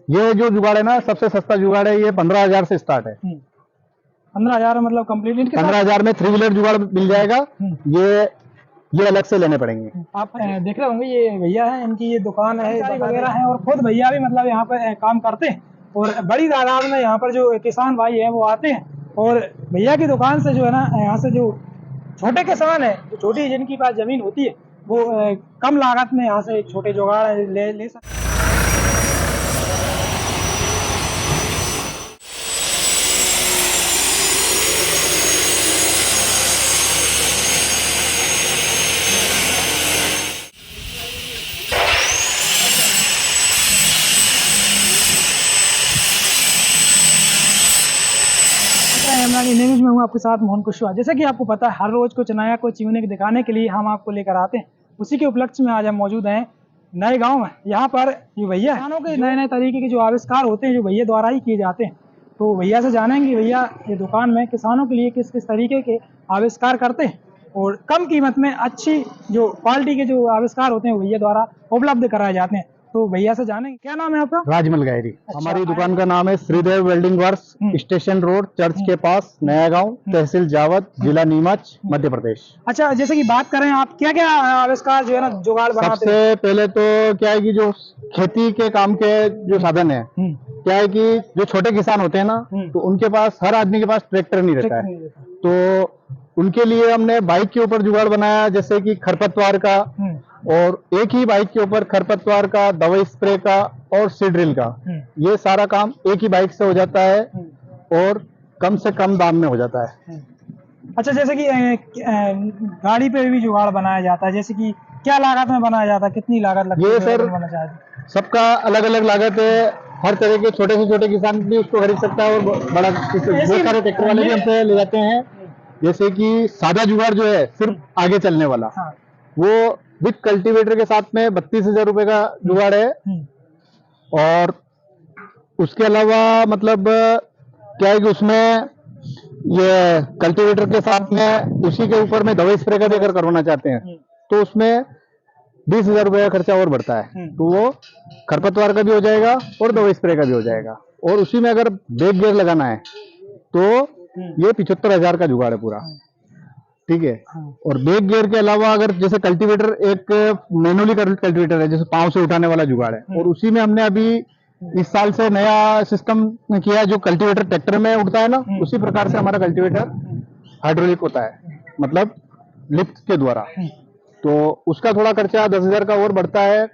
ये जो जुगाड़ है ना, सबसे सस्ता जुगाड़ है, ये 15,000 से स्टार्ट है। 15,000 मतलब कंप्लीट 15,000 में 3 व्हीलर जुगाड़ मिल जाएगा। ये अलग से लेने पड़ेंगे। आप देख रहे होंगे ये भैया है, इनकी ये दुकान है वगैरह है, और खुद भैया भी मतलब यहाँ पर काम करते हैं, और बड़ी तादाद में यहाँ पर जो किसान भाई है वो आते हैं, और भैया की दुकान से जो है ना, यहाँ से जो छोटे किसान है, जो छोटी जिनकी पास जमीन होती है, वो कम लागत में यहाँ से छोटे जुगाड़ ले सकते हैं। न्यूज में हूँ आपके साथ मोहन कुशवाहा। जैसे कि आपको पता है, हर रोज कुछ नया कुछ यूनिक दिखाने के लिए हम आपको लेकर आते हैं। उसी के उपलक्ष्य में आज हम मौजूद हैं नए गांव में। यहाँ पर ये भैया किसानों के नए नए तरीके के जो आविष्कार होते हैं, जो भैया द्वारा ही किए जाते हैं, तो भैया से जानेंगे भैया ये दुकान में किसानों के लिए किस किस तरीके के आविष्कार करते हैं, और कम कीमत में अच्छी जो क्वालिटी के जो आविष्कार होते हैं वो भैया द्वारा उपलब्ध कराए जाते हैं। तो भैया से जानेंगे, क्या नाम है आपका? राजमल गायरी। हमारी दुकान का नाम है Shridev welding works, station road, church के पास, नया गांव, तहसील जावद, जिला नीमच, मध्य प्रदेश। अच्छा, जैसे कि बात करें, आप क्या क्या आविष्कार जो है ना जुगाड़ बनाते हैं? सबसे पहले तो क्या है कि जो खेती के काम के जो साधन है, क्या है कि जो छोटे किसान होते हैं ना, तो उनके पास, हर आदमी के पास ट्रैक्टर नहीं रहता है, तो उनके लिए हमने बाइक के ऊपर जुगाड़ बनाया, जैसे कि खरपतवार का, और एक ही बाइक के ऊपर खरपतवार का, दवाई स्प्रे का और सीड ड्रिल का, ये सारा काम एक ही बाइक से हो जाता है और कम से कम दाम में हो जाता है। अच्छा, जैसे कि गाड़ी पे भी जुगाड़ बनाया जाता है, जैसे कि क्या लागत में बनाया जाता है, कितनी लागत लगती है? ये सर सबका अलग अलग लागत है, हर तरह के छोटे से छोटे किसान भी उसको खरीद सकता है, और बड़ा बहुत सारे ट्रैक्टर वाले भी हमसे ले जाते हैं। जैसे कि सादा जुगाड़ जो है सिर्फ आगे चलने वाला, वो विद कल्टीवेटर के साथ में 32,000 रुपए का जुगाड़ है। और उसके अलावा मतलब क्या है कि उसमें ये कल्टीवेटर के साथ में उसी के ऊपर में दवाई स्प्रे का भी अगर करवाना चाहते हैं तो उसमें 20,000 रुपए का खर्चा और बढ़ता है, तो वो खरपतवार का भी हो जाएगा और दवाई स्प्रे का भी हो जाएगा। और उसी में अगर ब्रेक गियर लगाना है तो ये 75,000 का जुगाड़ है पूरा, ठीक है। और बैक गियर के अलावा अगर जैसे कल्टीवेटर एक मैनुअली कल्टीवेटर है, जैसे पांव से उठाने वाला जुगाड़ है, और उसी में हमने अभी इस साल से नया सिस्टम किया है, जो कल्टीवेटर ट्रैक्टर में उठता है ना, उसी प्रकार से हमारा कल्टीवेटर हाइड्रोलिक होता है, मतलब लिफ्ट के द्वारा। तो उसका थोड़ा खर्चा 10,000 का और बढ़ता है,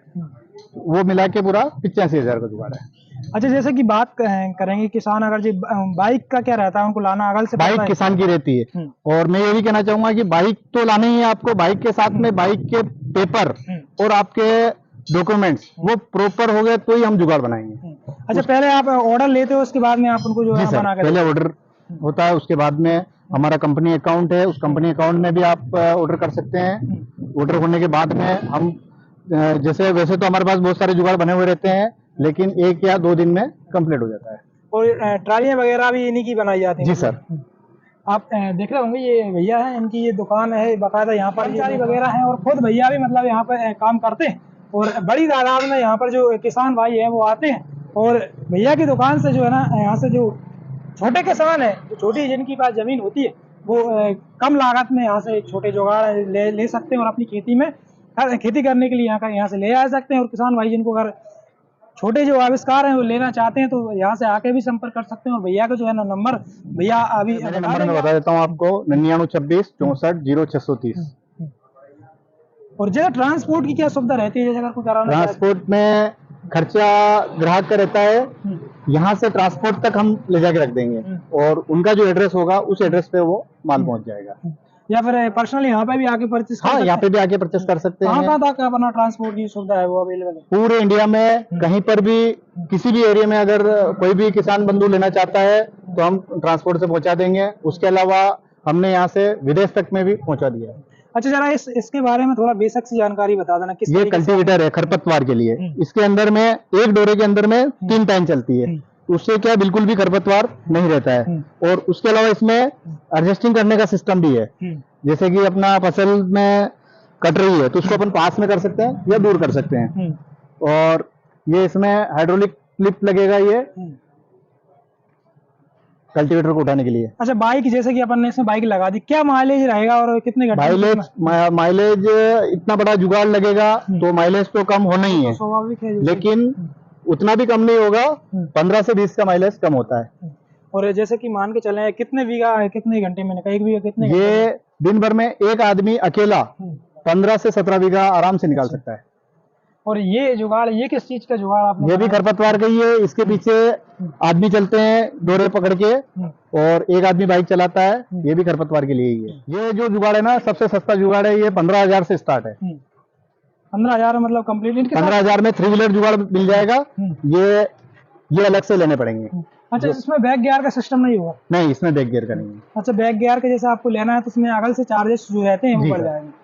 वो मिला के पूरा 85,000 का जुगाड़ है। अच्छा, जैसे कि बात करेंगे किसान, अगर जी बाइक का क्या रहता है, उनको लाना अगल से बाइक किसान की रहती है, और मैं ये भी कहना चाहूंगा कि बाइक तो लानी ही है आपको, बाइक के साथ में बाइक के पेपर और आपके डॉक्यूमेंट्स वो प्रॉपर हो गए तो ही हम जुगाड़ बनाएंगे। अच्छा, पहले आप ऑर्डर लेते हो, उसके बाद में आप उनको जो है बना के? पहले ऑर्डर होता है, उसके बाद में हमारा कंपनी अकाउंट है, उस कंपनी अकाउंट में भी आप ऑर्डर कर सकते हैं। ऑर्डर होने के बाद में हम जैसे, वैसे तो हमारे पास बहुत सारे जुगाड़ बने हुए रहते हैं, लेकिन 1 या 2 दिन में कंप्लीट हो जाता है। और ट्रालियां वगैरह भी इन्हीं की बनाई जाती हैं? जी सर। आप देख रहे होंगे ये भैया है, इनकी ये दुकान है, बाकायदा यहाँ पर कर्मचारी वगैरह हैं, और खुद भैया भी मतलब यहाँ पर काम करते हैं, और बड़ी तादाद में यहाँ पर जो किसान भाई है वो आते हैं, और भैया की दुकान से जो है ना, यहाँ से जो छोटे किसान है, जो छोटी जिनकी पास जमीन होती है, वो कम लागत में यहाँ से छोटे जुगाड़ ले सकते हैं, और अपनी खेती करने के लिए यहाँ से ले आ सकते हैं। और किसान भाई जिनको अगर छोटे जो आविष्कार हैं वो लेना चाहते हैं, तो यहाँ से आके भी संपर्क कर सकते हैं। और भैया का जो है ना नंबर, भैया अभी नंबर मैं बता देता हूँ आपको, 9926 64 0630। और जैसे ट्रांसपोर्ट की क्या सुविधा रहती है, जैसे अगर कोई कराना? ट्रांसपोर्ट में खर्चा ग्राहक का रहता है, यहाँ से ट्रांसपोर्ट तक हम ले जाके रख देंगे, और उनका जो एड्रेस होगा उस एड्रेस पे वो माल पहुंच जाएगा। या फिर पर्सनली यहाँ पे भी आके परचेस? हाँ, यहाँ पे भी आके परचेस कर सकते हैं। कहाँ तक अपना ट्रांसपोर्ट की सुविधा है वो अवेलेबल है? पूरे इंडिया में कहीं पर भी, किसी भी एरिया में अगर कोई भी किसान बंधु लेना चाहता है तो हम ट्रांसपोर्ट से पहुंचा देंगे। उसके अलावा हमने यहाँ से विदेश तक में भी पहुंचा दिया है। अच्छा, जरा इसके बारे में थोड़ा बेसिक सी जानकारी बता देना। ये कल्टीवेटर है खरपतवार के लिए, इसके अंदर में एक डोरे के अंदर में 3 टाइम चलती है, उससे क्या बिल्कुल भी खरपतवार नहीं रहता है। और उसके अलावा इसमें एडजस्टिंग करने का सिस्टम भी है, जैसे कि अपना फसल में कट रही है तो उसको अपन पास में कर सकते हैं या दूर कर सकते हैं। और ये इसमें हाइड्रोलिक क्लिप लगेगा ये कल्टीवेटर को उठाने के लिए। अच्छा, बाइक जैसे कि अपन ने इसमें बाइक लगा दी, क्या माइलेज रहेगा और कितने घंटे माइलेज इतना बड़ा जुगाड़ लगेगा तो माइलेज तो कम होना ही है, स्वाभाविक है लेकिन उतना भी कम नहीं होगा, 15 से 20 का माइलेज कम होता है। और जैसे कि मान के चले कितने बीघा है, कितने घंटे में, एक बीघा कितने ये दिन भर में एक आदमी अकेला 15 से 17 बीघा आराम से निकाल सकता है। और ये जुगाड़, ये किस चीज का जुगाड़ आपने? ये भी खरपतवार का ही है। इसके पीछे आदमी चलते हैं डोरे पकड़ के और एक आदमी बाइक चलाता है, ये भी खरपतवार के लिए ही है। ये जो जुगाड़ है ना, सबसे सस्ता जुगाड़ है, ये 15,000 से स्टार्ट है। 15,000 मतलब कंप्लीट? 15,000 में 3 व्हीलर जुगाड़ मिल जाएगा। ये अलग से लेने पड़ेंगे। अच्छा, इसमें बैक गियर का सिस्टम नहीं होगा? नहीं, इसमें बैक गियर का नहीं है। अच्छा, बैक गियर के जैसे आपको लेना है तो इसमें अगल से चार्जेस जो रहते हैं वो बढ़ जाएंगे।